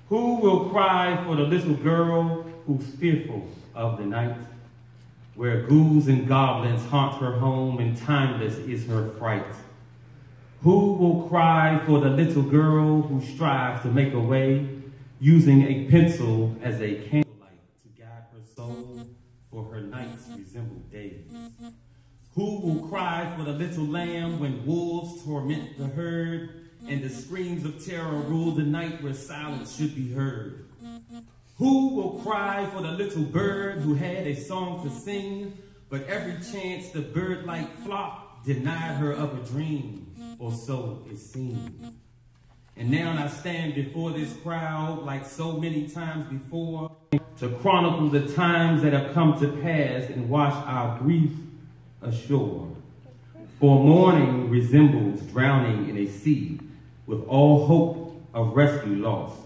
Who will cry for the little girl who's fearful of the night, where ghouls and goblins haunt her home and timeless is her fright? Who will cry for the little girl who strives to make a way, using a pencil as a candlelight to guide her soul, for her nights resemble days? Who will cry for the little lamb when wolves torment the herd, and the screams of terror rule the night where silence should be heard? Who will cry for the little bird who had a song to sing, but every chance the bird-like flock denied her of a dream, or so it seemed? And now I stand before this crowd like so many times before to chronicle the times that have come to pass and wash our grief ashore. For mourning resembles drowning in a sea with all hope of rescue lost.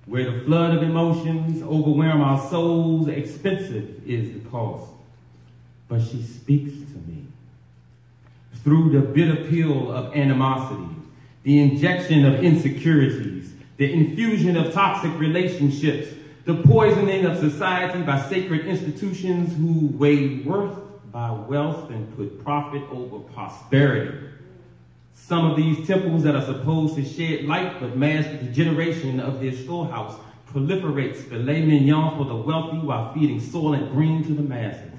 Where the flood of emotions overwhelm our souls, expensive is the cost. But she speaks to me through the bitter pill of animosity, the injection of insecurities, the infusion of toxic relationships, the poisoning of society by sacred institutions who weigh worth by wealth and put profit over prosperity. Some of these temples that are supposed to shed light but mask the degeneration of their storehouse proliferates filet mignon for the wealthy while feeding soylent green to the masses.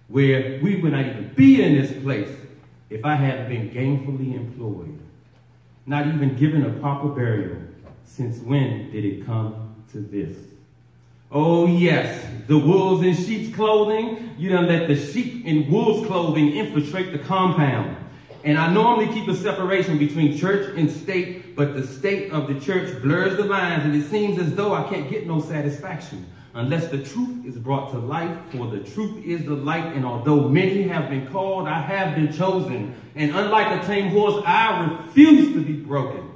Where we would not even be in this place if I hadn't been gainfully employed, not even given a proper burial. Since when did it come to this? Oh yes, the wolves in sheep's clothing. You done let the sheep in wolves' clothing infiltrate the compound. And I normally keep a separation between church and state, but the state of the church blurs the lines, and it seems as though I can't get no satisfaction unless the truth is brought to light, for the truth is the light, and although many have been called, I have been chosen. And unlike a tame horse, I refuse to be broken.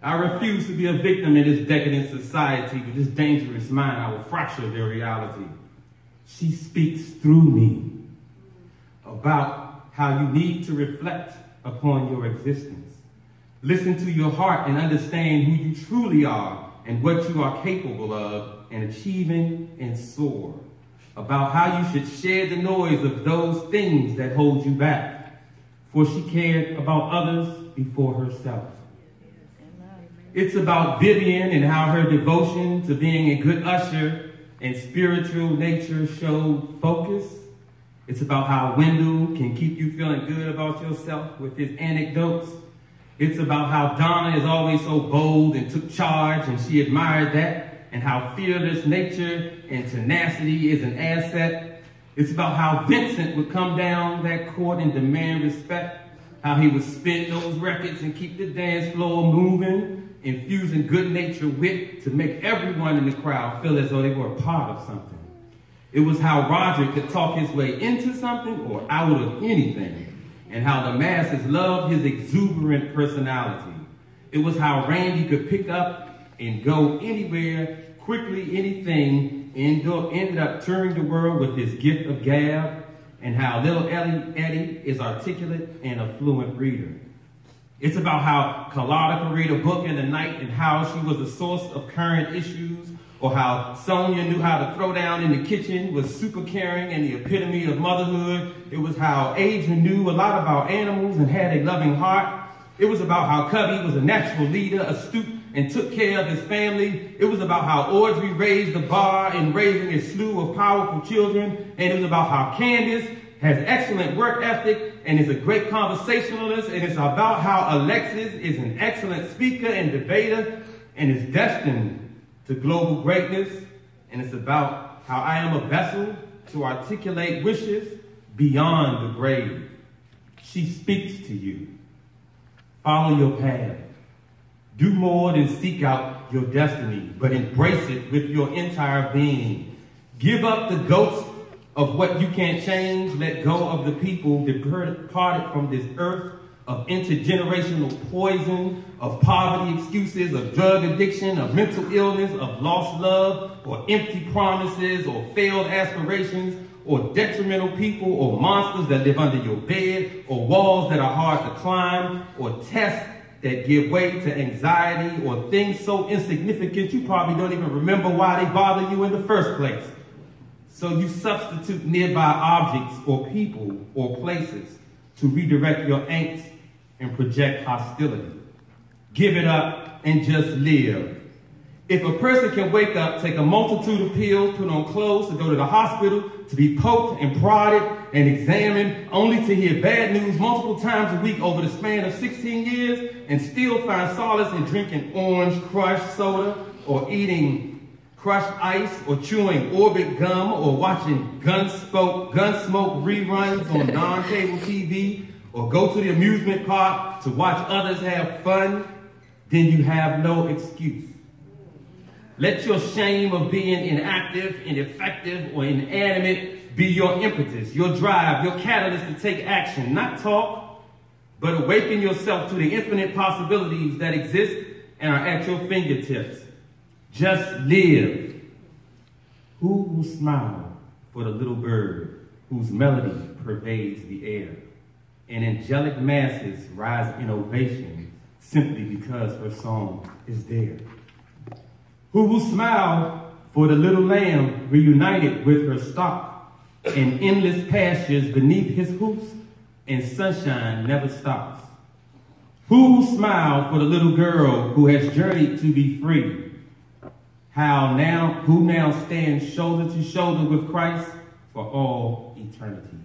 I refuse to be a victim in this decadent society. With this dangerous mind, I will fracture their reality. She speaks through me about how you need to reflect upon your existence. Listen to your heart and understand who you truly are and what you are capable of and achieving and soar. About how you should share the noise of those things that hold you back. For she cared about others before herself. It's about Vivian and how her devotion to being a good usher and spiritual nature showed focus. It's about how Wendell can keep you feeling good about yourself with his anecdotes. It's about how Donna is always so bold and took charge, and she admired that, and how fearless nature and tenacity is an asset. It's about how Vincent would come down that court and demand respect, how he would spin those records and keep the dance floor moving, infusing good nature wit to make everyone in the crowd feel as though they were a part of something. It was how Roger could talk his way into something or out of anything, and how the masses loved his exuberant personality. It was how Randy could pick up and go anywhere, quickly anything, and ended up touring the world with his gift of gab, and how little Eddie is articulate and a fluent reader. It's about how Carlotta could read a book in the night and how she was a source of current issues, or how Sonia knew how to throw down in the kitchen, was super caring and the epitome of motherhood. It was how Adrian knew a lot about animals and had a loving heart. It was about how Cubby was a natural leader, astute, and took care of his family. It was about how Audrey raised the bar in raising a slew of powerful children. And it was about how Candace has excellent work ethic and is a great conversationalist. And it's about how Alexis is an excellent speaker and debater and is destined to global greatness. And it's about how I am a vessel to articulate wishes beyond the grave. She speaks to you. Follow your path. Do more than seek out your destiny, but embrace it with your entire being. Give up the ghost of what you can't change. Let go of the people departed from this earth, of intergenerational poison, of poverty excuses, of drug addiction, of mental illness, of lost love, or empty promises, or failed aspirations, or detrimental people, or monsters that live under your bed, or walls that are hard to climb, or tests that give way to anxiety or things so insignificant you probably don't even remember why they bother you in the first place. So you substitute nearby objects or people or places to redirect your angst and project hostility. Give it up and just live. If a person can wake up, take a multitude of pills, put on clothes to go to the hospital, to be poked and prodded and examined, only to hear bad news multiple times a week over the span of 16 years, and still find solace in drinking orange crushed soda or eating crushed ice or chewing Orbit gum or watching Gunsmoke reruns on non-cable TV, or go to the amusement park to watch others have fun, then you have no excuse. Let your shame of being inactive, ineffective, or inanimate be your impetus, your drive, your catalyst to take action, not talk, but awaken yourself to the infinite possibilities that exist and are at your fingertips. Just live. Who will smile for the little bird whose melody pervades the air, and angelic masses rise in ovation simply because her song is there? Who will smile for the little lamb reunited with her stock in endless pastures beneath his hoofs, and sunshine never stops? Who will smile for the little girl who has journeyed to be free? Who now stands shoulder to shoulder with Christ for all eternity?